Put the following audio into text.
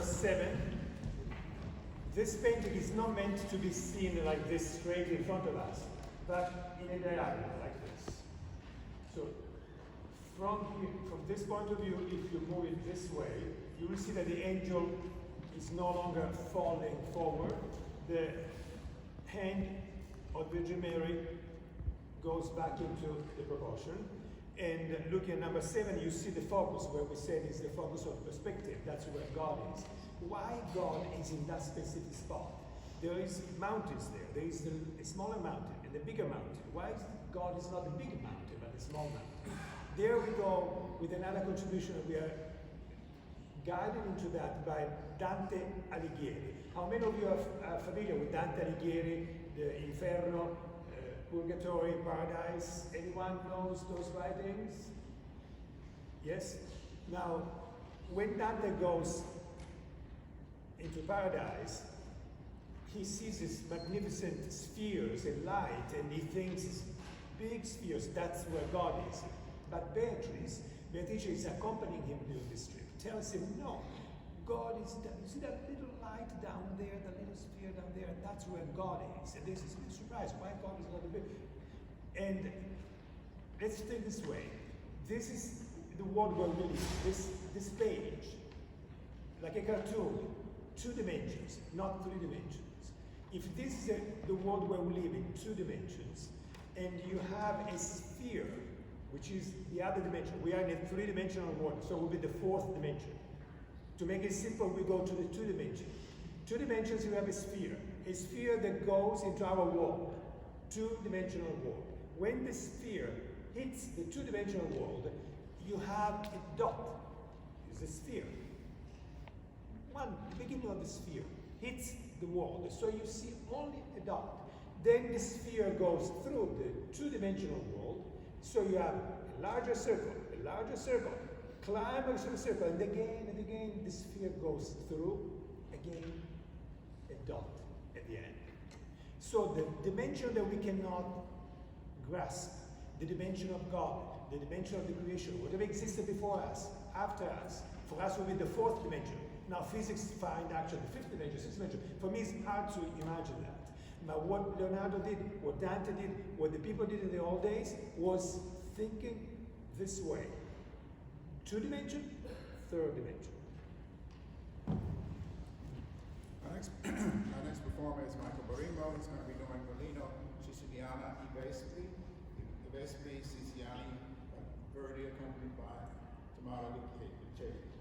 7. This painting is not meant to be seen like this straight in front of us, but in a diagonal like this. So from this point of view, if you move it this way, you will see that the angel is no longer falling forward. The hand of Virgin Mary goes back into the proportion. And looking at number 7, you see the focus, where we said is the focus of perspective. That's where God is. Why God is in that specific spot? There is mountains there. There is a smaller mountain and a bigger mountain. Why is God is not a big mountain, but a small mountain? There we go with another contribution. We are guided into that by Dante Alighieri. How many of you are familiar with Dante Alighieri, the Inferno, Purgatory, Paradise? Anyone knows those writings? Yes? Now, when Dante goes into paradise, he sees these magnificent spheres and light, and he thinks big spheres, that's where God is. But Beatrice is accompanying him during this trip, tells him, no, God is, you see that little light down there, that little sphere down there, that's where God is. And this is a surprise, why God is not a big. And let's think this way. This is the world where we live. This page, like a cartoon, 2 dimensions, not 3 dimensions. If this is the world where we live in 2 dimensions, and you have a sphere, which is the other dimension, we are in a 3-dimensional world, so it will be the 4th dimension. To make it simple, we go to the 2 dimensions. 2 dimensions, you have a sphere that goes into our world, 2-dimensional world. When the sphere hits the 2-dimensional world, you have a dot. It's a sphere. The beginning of the sphere hits the world, so you see only a dot. Then the sphere goes through the 2-dimensional world, so you have a larger circle, climax of the circle, and again the sphere goes through, again a dot at the end. So the dimension that we cannot grasp, the dimension of God, the dimension of the creation, whatever existed before us, after us, for us will be the 4th dimension. Now physics find actually the 5th dimension, 6th dimension. For me it's hard to imagine that. Now what Leonardo did, what Dante did, what the people did in the old days was thinking this way. 2-dimension, 3rd dimension. Our next performer is Michael Barimo. He's going to be doing Molino Siciliana I Vespri Siciliani, Verdi, accompanied by Tamara Luce.